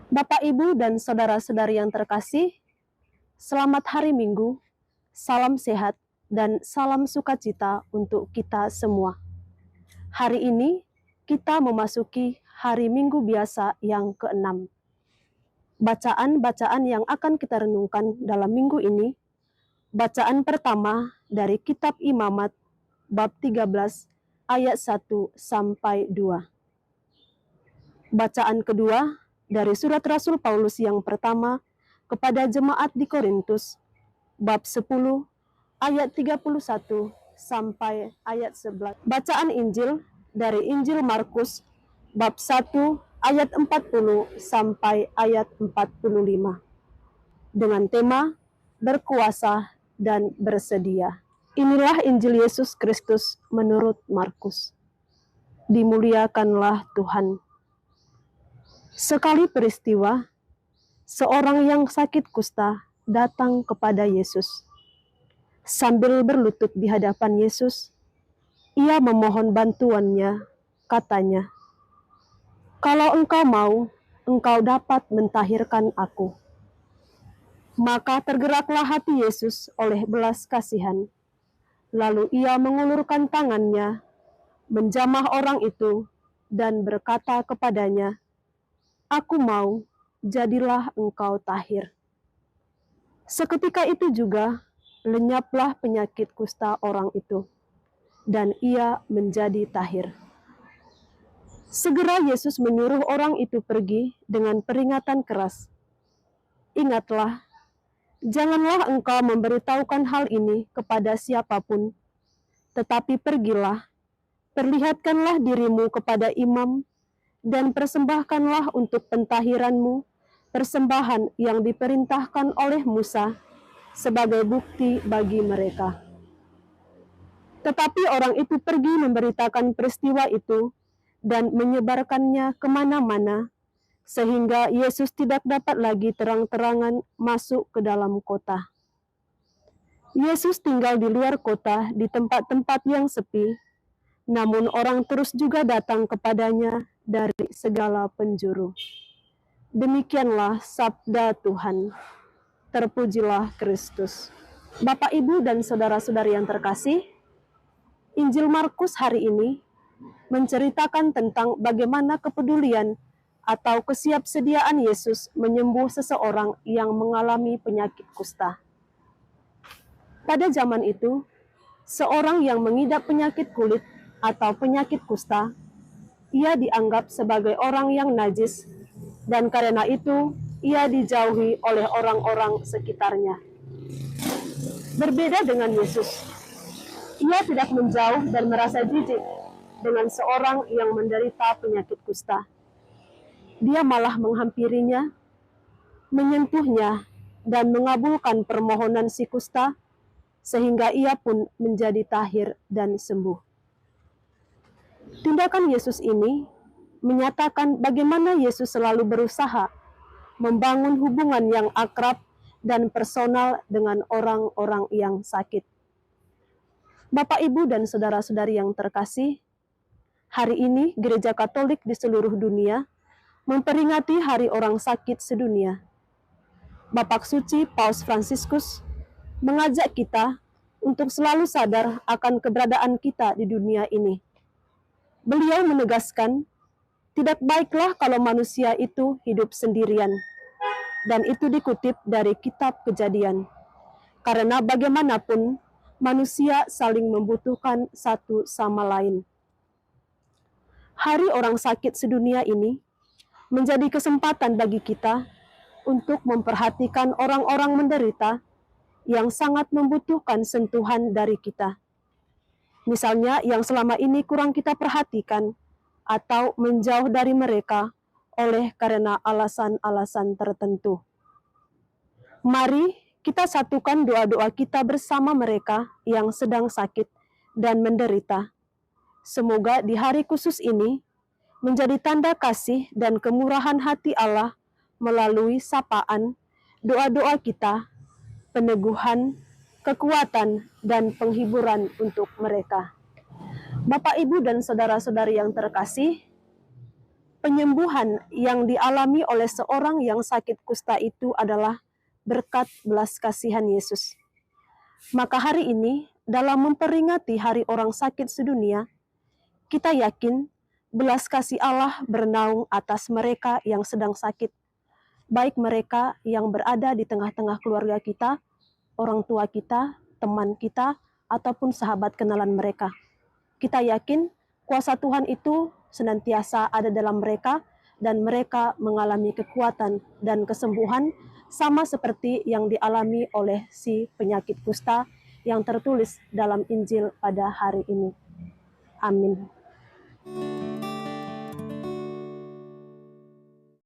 Bapak, Ibu, dan saudara-saudari yang terkasih, selamat hari Minggu, salam sehat, dan salam sukacita untuk kita semua. Hari ini kita memasuki hari Minggu biasa yang ke-6. Bacaan-bacaan yang akan kita renungkan dalam minggu ini, bacaan pertama dari Kitab Imamat, bab 13, ayat 1 sampai 2. Bacaan kedua dari surat Rasul Paulus yang pertama kepada jemaat di Korintus, bab 10, ayat 31 sampai ayat 11. Bacaan Injil dari Injil Markus, bab 1, ayat 40 sampai ayat 45. Dengan tema berkuasa dan bersedia. Inilah Injil Yesus Kristus menurut Markus. Dimuliakanlah Tuhan. Sekali peristiwa, seorang yang sakit kusta datang kepada Yesus. Sambil berlutut di hadapan Yesus, ia memohon bantuannya, katanya, "Kalau engkau mau, engkau dapat mentahirkan aku." Maka tergeraklah hati Yesus oleh belas kasihan. Lalu ia mengulurkan tangannya, menjamah orang itu, dan berkata kepadanya, "Aku mau, jadilah engkau tahir." Seketika itu juga lenyaplah penyakit kusta orang itu, dan ia menjadi tahir. Segera Yesus menyuruh orang itu pergi dengan peringatan keras. "Ingatlah, janganlah engkau memberitahukan hal ini kepada siapapun, tetapi pergilah, perlihatkanlah dirimu kepada imam, dan persembahkanlah untuk pentahiranmu persembahan yang diperintahkan oleh Musa sebagai bukti bagi mereka." Tetapi orang itu pergi memberitakan peristiwa itu dan menyebarkannya kemana-mana, sehingga Yesus tidak dapat lagi terang-terangan masuk ke dalam kota. Yesus tinggal di luar kota di tempat-tempat yang sepi, namun orang terus juga datang kepadanya dari segala penjuru. Demikianlah sabda Tuhan. Terpujilah Kristus. Bapak, Ibu, dan saudara-saudari yang terkasih, Injil Markus hari ini menceritakan tentang bagaimana kepedulian atau kesiapsediaan Yesus menyembuh seseorang yang mengalami penyakit kusta. Pada zaman itu, seorang yang mengidap penyakit kulit atau penyakit kusta, ia dianggap sebagai orang yang najis, dan karena itu ia dijauhi oleh orang-orang sekitarnya. Berbeda dengan Yesus, ia tidak menjauh dan merasa jijik dengan seorang yang menderita penyakit kusta. Dia malah menghampirinya, menyentuhnya, dan mengabulkan permohonan si kusta, sehingga ia pun menjadi tahir dan sembuh. Tindakan Yesus ini menyatakan bagaimana Yesus selalu berusaha membangun hubungan yang akrab dan personal dengan orang-orang yang sakit. Bapak, Ibu, dan saudara-saudari yang terkasih, hari ini Gereja Katolik di seluruh dunia memperingati Hari Orang Sakit Sedunia. Bapak Suci Paus Fransiskus mengajak kita untuk selalu sadar akan keberadaan kita di dunia ini. Beliau menegaskan, tidak baiklah kalau manusia itu hidup sendirian. Dan itu dikutip dari Kitab Kejadian. Karena bagaimanapun, manusia saling membutuhkan satu sama lain. Hari Orang Sakit Sedunia ini menjadi kesempatan bagi kita untuk memperhatikan orang-orang menderita yang sangat membutuhkan sentuhan dari kita. Misalnya yang selama ini kurang kita perhatikan atau menjauh dari mereka oleh karena alasan-alasan tertentu. Mari kita satukan doa-doa kita bersama mereka yang sedang sakit dan menderita. Semoga di hari khusus ini menjadi tanda kasih dan kemurahan hati Allah melalui sapaan, doa-doa kita, peneguhan, kekuatan, dan penghiburan untuk mereka. Bapak, Ibu, dan saudara-saudari yang terkasih, penyembuhan yang dialami oleh seorang yang sakit kusta itu adalah berkat belas kasihan Yesus. Maka hari ini, dalam memperingati Hari Orang Sakit Sedunia, kita yakin belas kasih Allah bernaung atas mereka yang sedang sakit, baik mereka yang berada di tengah-tengah keluarga kita, orang tua kita, teman kita, ataupun sahabat kenalan mereka. Kita yakin kuasa Tuhan itu senantiasa ada dalam mereka dan mereka mengalami kekuatan dan kesembuhan sama seperti yang dialami oleh si penyakit kusta yang tertulis dalam Injil pada hari ini. Amin.